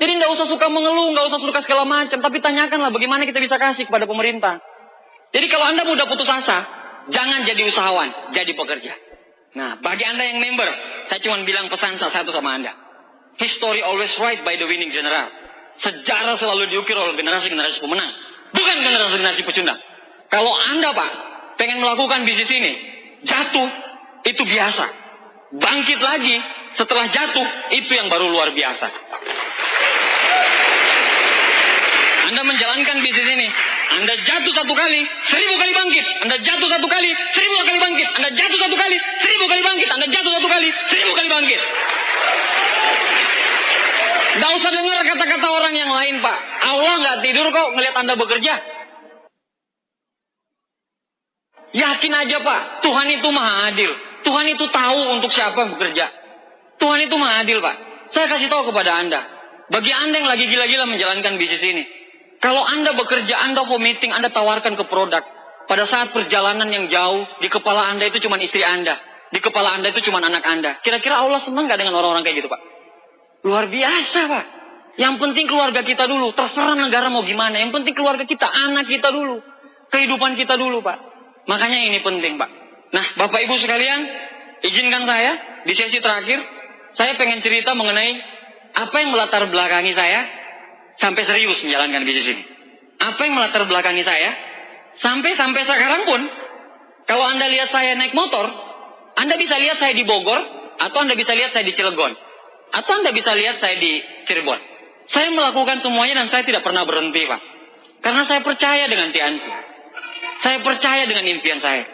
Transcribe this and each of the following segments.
Jadi nggak usah suka mengeluh, nggak usah suka segala macam, tapi tanyakanlah bagaimana kita bisa kasih kepada pemerintah. Jadi kalau Anda mudah putus asa, jangan jadi usahawan, jadi pekerja. Nah, bagi Anda yang member, saya cuma bilang pesan satu sama Anda. History always right by the winning general. Sejarah selalu diukir oleh generasi-generasi pemenang, bukan generasi-generasi pecundang. Kalau Anda, Pak, pengen melakukan bisnis ini, jatuh, itu biasa. Bangkit lagi, setelah jatuh, itu yang baru luar biasa. Anda menjalankan bisnis ini, Anda jatuh satu kali, 1000 kali bangkit. Anda jatuh satu kali, 1000 kali bangkit. Anda jatuh satu kali, 1000 kali bangkit. Anda jatuh satu kali, 1000 kali bangkit. Nggak usah dengar kata-kata orang yang lain, Pak. Allah nggak tidur kok ngelihat Anda bekerja. Yakin aja, Pak, Tuhan itu maha adil. Tuhan itu tahu untuk siapa bekerja. Tuhan itu maha adil, Pak. Saya kasih tahu kepada Anda. Bagi Anda yang lagi gila-gila menjalankan bisnis ini, kalau Anda bekerja, Anda mau meeting, Anda tawarkan ke produk. Pada saat perjalanan yang jauh, di kepala Anda itu cuma istri Anda. Di kepala Anda itu cuma anak Anda. Kira-kira Allah senang gak dengan orang-orang kayak gitu, Pak? Luar biasa, Pak. Yang penting keluarga kita dulu. Terserah negara mau gimana. Yang penting keluarga kita, anak kita dulu. Kehidupan kita dulu, Pak. Makanya ini penting, Pak. Nah, Bapak Ibu sekalian, izinkan saya, di sesi terakhir, saya pengen cerita mengenai apa yang melatar belakangi saya sampai serius menjalankan bisnis ini. Apa yang melatar belakangi saya sampai sekarang pun, kalau Anda lihat saya naik motor, Anda bisa lihat saya di Bogor, atau Anda bisa lihat saya di Cilegon, atau Anda bisa lihat saya di Cirebon. Saya melakukan semuanya dan saya tidak pernah berhenti, Pak. Karena saya percaya dengan Tiansi. Saya percaya dengan impian saya.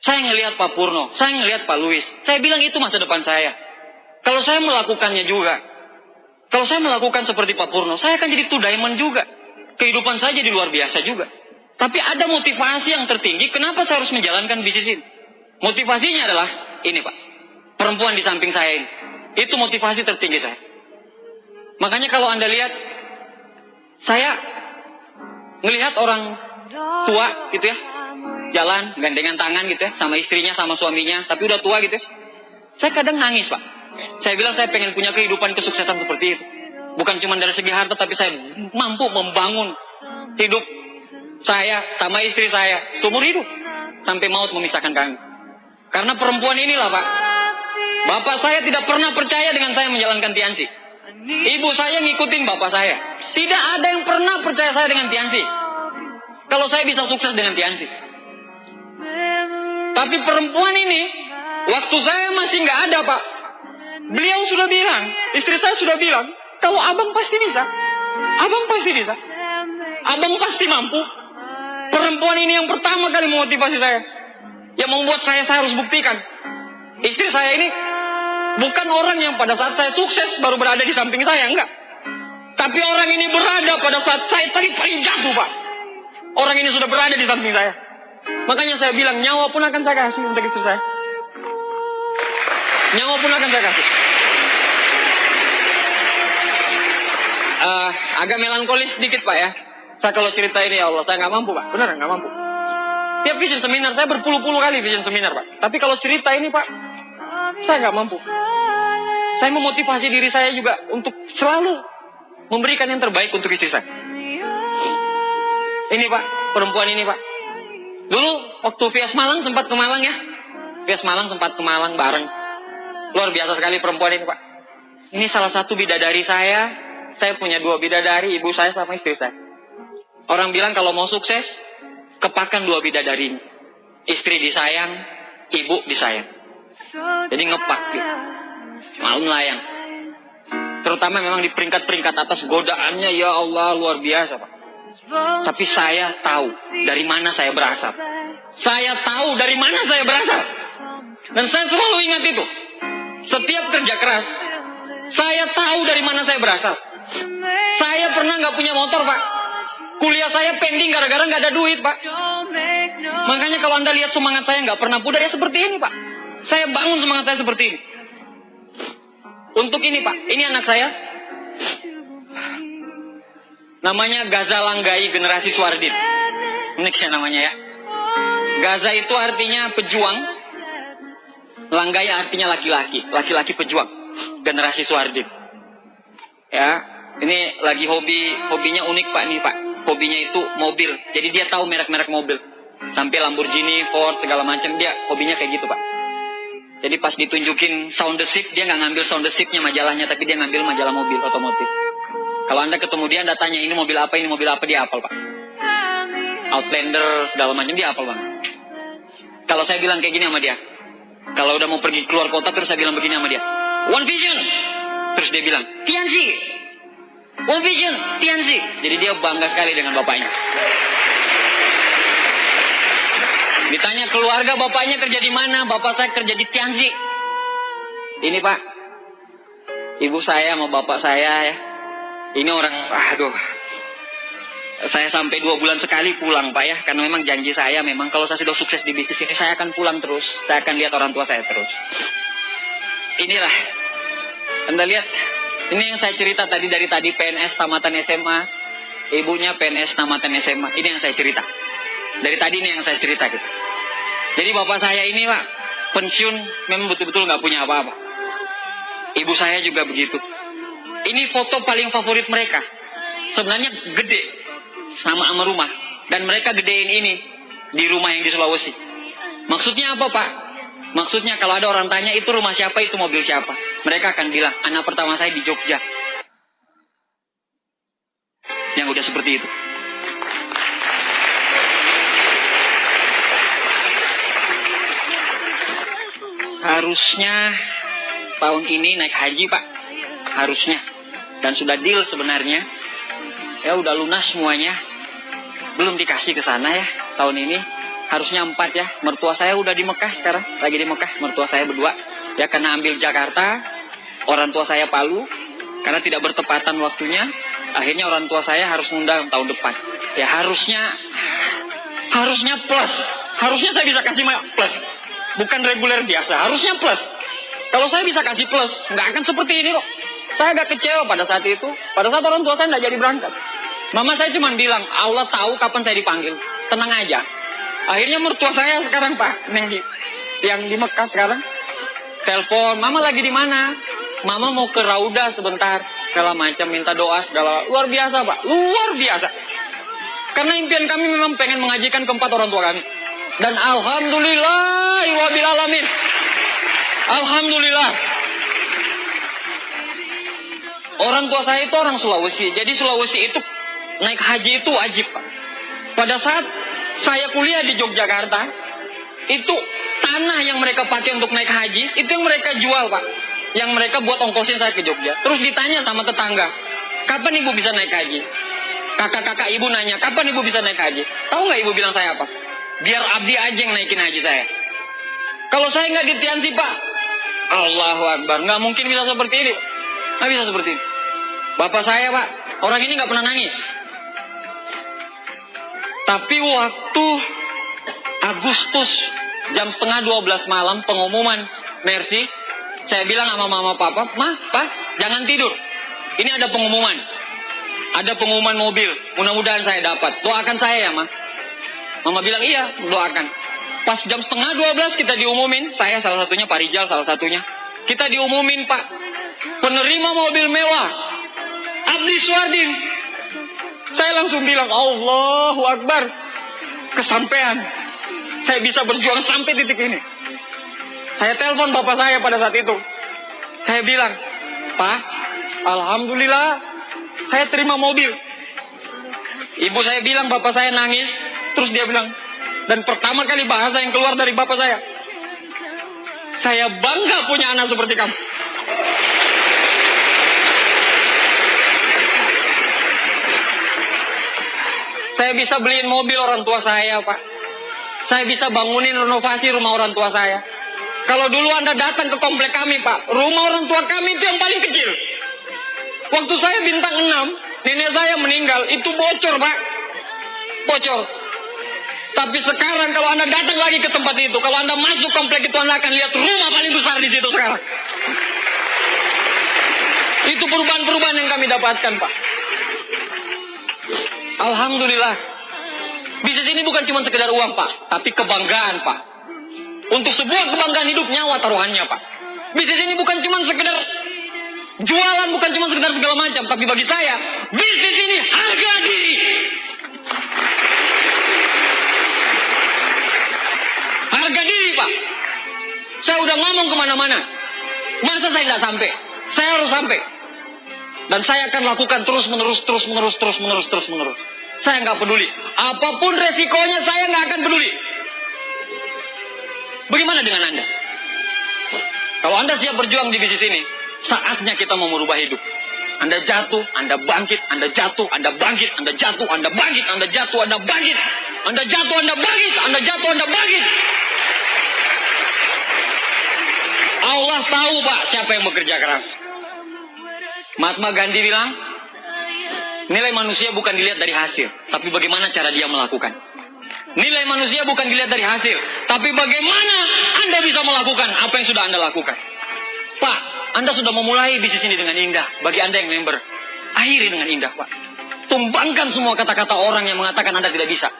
Saya ngelihat Pak Purno, saya ngelihat Pak Luis. Saya bilang itu masa depan saya. Kalau saya melakukannya juga, kalau saya melakukan seperti Pak Purno, saya akan jadi two diamond juga. Kehidupan saya jadi luar biasa juga. Tapi ada motivasi yang tertinggi, kenapa saya harus menjalankan bisnis ini? Motivasinya adalah ini, Pak. Perempuan di samping saya ini. Itu motivasi tertinggi saya. Makanya kalau Anda lihat, saya ngelihat orang tua gitu ya, jalan gandengan tangan gitu ya, sama istrinya, sama suaminya, tapi udah tua gitu ya. Saya kadang nangis, Pak. Saya bilang saya pengen punya kehidupan kesuksesan seperti itu. Bukan cuma dari segi harta, tapi saya mampu membangun hidup saya sama istri saya seumur hidup. Sampai maut memisahkan kami. Karena perempuan inilah, Pak. Bapak saya tidak pernah percaya dengan saya menjalankan Tiansi. Ibu saya ngikutin bapak saya. Tidak ada yang pernah percaya saya dengan Tiansi. Kalau saya bisa sukses dengan Tiansi. Tapi perempuan ini, waktu saya masih nggak ada, Pak. Beliau sudah bilang, istri saya sudah bilang, kalau abang pasti bisa. Abang pasti bisa. Abang pasti mampu. Perempuan ini yang pertama kali memotivasi saya. Yang membuat saya harus buktikan. Istri saya ini bukan orang yang pada saat saya sukses baru berada di samping saya, enggak. Tapi orang ini berada pada saat saya tadi paling jatuh, Pak. Orang ini sudah berada di samping saya. Makanya saya bilang, nyawa pun akan saya kasih untuk istri saya. Nyawa pun akan saya kasih. Agak melankolis sedikit, Pak ya. Saya kalau cerita ini, ya Allah, saya nggak mampu, Pak. Beneran nggak mampu. Tiap vision seminar, saya berpuluh-puluh kali vision seminar, Pak. Tapi kalau cerita ini, Pak, saya nggak mampu. Saya memotivasi diri saya juga untuk selalu memberikan yang terbaik untuk istri saya. Ini, Pak, perempuan ini, Pak. Dulu waktu Vias Malang sempat ke Malang ya. Vias Malang sempat ke Malang bareng. Luar biasa sekali perempuan ini, Pak. Ini salah satu bidadari saya. Saya punya 2 bidadari, ibu saya sama istri saya. Orang bilang kalau mau sukses, kepakan 2 bidadari ini. Istri disayang, ibu disayang. Jadi ngepak gitu. Mau melayang. Terutama memang di peringkat-peringkat atas godaannya, ya Allah, luar biasa, Pak. Tapi saya tahu dari mana saya berasal. Saya tahu dari mana saya berasal. Dan saya selalu ingat itu. Setiap kerja keras, saya tahu dari mana saya berasal. Saya pernah nggak punya motor, Pak. Kuliah saya pending gara-gara nggak ada duit, Pak. Makanya kalau Anda lihat semangat saya nggak pernah pudar, ya seperti ini, Pak. Saya bangun semangat saya seperti ini. Untuk ini, Pak. Ini anak saya. Namanya Gaza Langgai Generasi Suardin. Ini kayak namanya ya. Gaza itu artinya pejuang. Langgai artinya laki-laki. Laki-laki pejuang. Generasi Suardin. Ya. Ini lagi hobinya unik Pak nih Pak. Hobinya itu mobil. Jadi dia tahu merek-merek mobil. Sampai Lamborghini, Ford, segala macam, dia hobinya kayak gitu Pak. Jadi pas ditunjukin sound the ship, dia nggak ngambil sound the ship-nya majalahnya, tapi dia ngambil majalah mobil otomotif. Kalau Anda ketemu dia, Anda tanya ini mobil apa, dia hafal Pak. Outlander, segala macam dia hafal Bang. Kalau saya bilang kayak gini sama dia, kalau udah mau pergi keluar kota, terus saya bilang begini sama dia, One Vision. Terus dia bilang, Tianzi. One Vision, Tianzi. Jadi dia bangga sekali dengan bapaknya. Ditanya keluarga bapaknya kerja di mana? Bapak saya kerja di Tianzi. Ini Pak, ibu saya sama bapak saya ya. Ini orang, aduh. Saya sampai 2 bulan sekali pulang Pak ya. Karena memang janji saya memang kalau saya sudah sukses di bisnis ini, saya akan pulang terus. Saya akan lihat orang tua saya terus. Inilah, Anda lihat. Ini yang saya cerita tadi, dari tadi PNS tamatan SMA. Ibunya PNS tamatan SMA. Ini yang saya cerita. Dari tadi ini yang saya cerita gitu. Jadi bapak saya ini Pak, pensiun memang betul-betul nggak punya apa-apa. Ibu saya juga begitu. Ini foto paling favorit mereka. Sebenarnya gede sama rumah. Dan mereka gedein ini di rumah yang di Sulawesi. Maksudnya apa Pak? Maksudnya kalau ada orang tanya itu rumah siapa, itu mobil siapa, mereka akan bilang anak pertama saya di Jogja. Yang udah seperti itu. Harusnya tahun ini naik haji Pak. Harusnya. Dan sudah deal sebenarnya. Ya udah lunas semuanya. Belum dikasih ke sana ya tahun ini. Harusnya 4 ya. Mertua saya udah di Mekah sekarang. Lagi di Mekah. Mertua saya berdua. Ya karena ambil Jakarta. Orang tua saya Palu. Karena tidak bertepatan waktunya. Akhirnya orang tua saya harus ngundang tahun depan. Ya harusnya plus. Harusnya saya bisa kasih plus. Bukan reguler biasa. Harusnya plus. Kalau saya bisa kasih plus, nggak akan seperti ini kok. Saya agak kecewa pada saat itu. Pada saat orang tua saya nggak jadi berangkat. Mama saya cuma bilang, Allah tahu kapan saya dipanggil. Tenang aja. Akhirnya mertua saya sekarang Pak, yang di Mekah sekarang, telepon, Mama lagi di mana? Mama mau ke Rauda sebentar, segala macam, minta doa segala. Luar biasa Pak, luar biasa. Karena impian kami memang pengen mengajikan keempat orang tua kami. Dan alhamdulillah, wabil alamin. Alhamdulillah. Orang tua saya itu orang Sulawesi. Jadi Sulawesi itu naik haji itu wajib Pak. Pada saat saya kuliah di Yogyakarta, itu tanah yang mereka pakai untuk naik haji, itu yang mereka jual Pak. Yang mereka buat ongkosin saya ke Jogja. Terus ditanya sama tetangga, kapan ibu bisa naik haji? Kakak-kakak ibu nanya, kapan ibu bisa naik haji? Tahu nggak ibu bilang saya apa? Biar abdi aja yang naikin haji saya. Kalau saya nggak di Tianzi Pak, Allahu Akbar, nggak mungkin bisa seperti ini. Nggak bisa seperti ini. Bapak saya Pak, orang ini nggak pernah nangis. Tapi waktu Agustus jam setengah 12 malam pengumuman Mercy, saya bilang sama mama papa, Pak, jangan tidur. Ini ada pengumuman. Ada pengumuman mobil. Mudah-mudahan saya dapat. Doakan saya ya, Ma. Mama bilang iya, doakan. Pas jam setengah 12 kita diumumin, saya salah satunya, Pak Rijal salah satunya. Kita diumumin Pak, penerima mobil mewah, Abdi Suardin. Saya langsung bilang, Allahu Akbar, kesampean. Saya bisa berjuang sampai titik ini. Saya telepon bapak saya pada saat itu. Saya bilang, Pak, alhamdulillah, saya terima mobil. Ibu saya bilang, bapak saya nangis. Terus dia bilang, dan pertama kali bahasa yang keluar dari bapak saya bangga punya anak seperti kamu. Saya bisa beliin mobil orang tua saya, Pak. Saya bisa bangunin renovasi rumah orang tua saya. Kalau dulu Anda datang ke komplek kami, Pak, rumah orang tua kami itu yang paling kecil. Waktu saya bintang 6, nenek saya meninggal, itu bocor, Pak. Bocor. Tapi sekarang kalau Anda datang lagi ke tempat itu, kalau Anda masuk komplek itu, Anda akan lihat rumah paling besar di situ sekarang. Itu perubahan-perubahan yang kami dapatkan, Pak. Alhamdulillah. Bisnis ini bukan cuma sekedar uang, Pak, tapi kebanggaan, Pak. Untuk sebuah kebanggaan hidup, nyawa taruhannya, Pak. Bisnis ini bukan cuma sekedar Jualan bukan cuma sekedar segala macam, tapi bagi saya, bisnis ini harga diri. Harga diri, Pak. Saya udah ngomong kemana-mana. Masa saya nggak sampai? Saya harus sampai. Dan saya akan lakukan terus-menerus. Saya nggak peduli. Apapun resikonya, saya nggak akan peduli. Bagaimana dengan Anda? Kalau Anda siap berjuang di bisnis ini, saatnya kita mau merubah hidup. Anda jatuh, Anda bangkit, Anda jatuh, Anda bangkit, Anda jatuh, Anda bangkit, Anda jatuh, Anda bangkit, Anda jatuh, Anda bangkit, Anda jatuh, Anda bangkit. Allah tahu, Pak, siapa yang bekerja keras. Mahatma Gandhi bilang, nilai manusia bukan dilihat dari hasil, tapi bagaimana cara dia melakukan. Nilai manusia bukan dilihat dari hasil, tapi bagaimana Anda bisa melakukan apa yang sudah Anda lakukan. Pak, Anda sudah memulai bisnis ini dengan indah. Bagi Anda yang member, akhiri dengan indah, Pak. Tumbangkan semua kata-kata orang yang mengatakan Anda tidak bisa.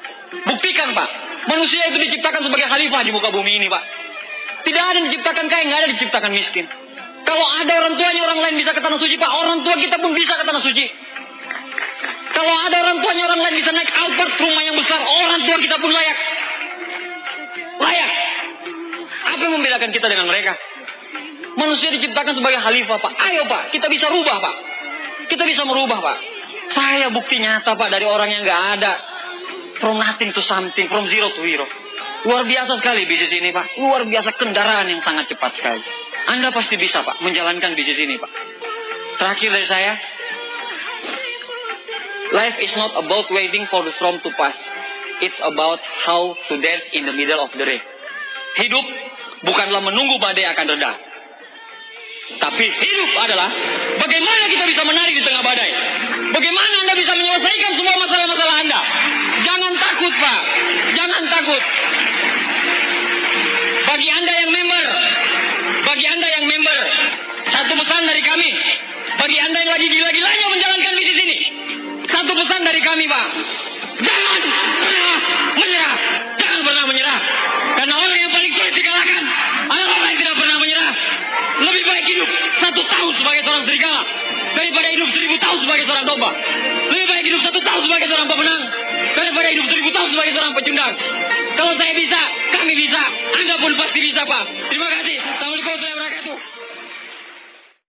Buktikan, Pak, manusia itu diciptakan sebagai khalifah di muka bumi ini, Pak. Tidak ada yang diciptakan kaya, nggak ada yang diciptakan miskin. Kalau ada orang tuanya orang lain bisa ke tanah suci, Pak, orang tua kita pun bisa ke tanah suci. Kalau ada orang tuanya orang lain bisa naik Alphard, rumah yang besar, orang tua kita pun layak. Layak. Apa yang membedakan kita dengan mereka? Manusia diciptakan sebagai khalifah, Pak. Ayo, Pak, kita bisa rubah, Pak. Kita bisa merubah, Pak. Saya bukti nyata, Pak, dari orang yang nggak ada. From nothing to something, from zero to hero. Luar biasa sekali bisnis ini, Pak. Luar biasa, kendaraan yang sangat cepat sekali. Anda pasti bisa, Pak, menjalankan bisnis ini, Pak. Terakhir dari saya, life is not about waiting for the storm to pass. It's about how to dance in the middle of the rain. Hidup bukanlah menunggu badai akan reda. Tapi hidup adalah bagaimana kita bisa menari di tengah badai. Bagaimana Anda bisa menyelesaikan semua masalah-masalah Anda. Jangan takut, Pak. Jangan takut. Bagi Anda yang member, satu pesan dari kami. Bagi Anda yang lagi gila-gilanya menjalankan bisnis ini, satu pesan dari kami, Pak. Jangan pernah menyerah. Jangan pernah menyerah. Karena orang yang paling sulit dikalahkan adalah orang yang tidak pernah menyerah. Lebih baik hidup 1 tahun sebagai seorang serigala daripada hidup 1000 tahun sebagai seorang domba. Lebih baik hidup 1 tahun sebagai seorang pemenang daripada hidup 1000 tahun sebagai seorang pecundang. Kalau saya bisa, kami bisa. Anda pun pasti bisa, Pak. Terima kasih.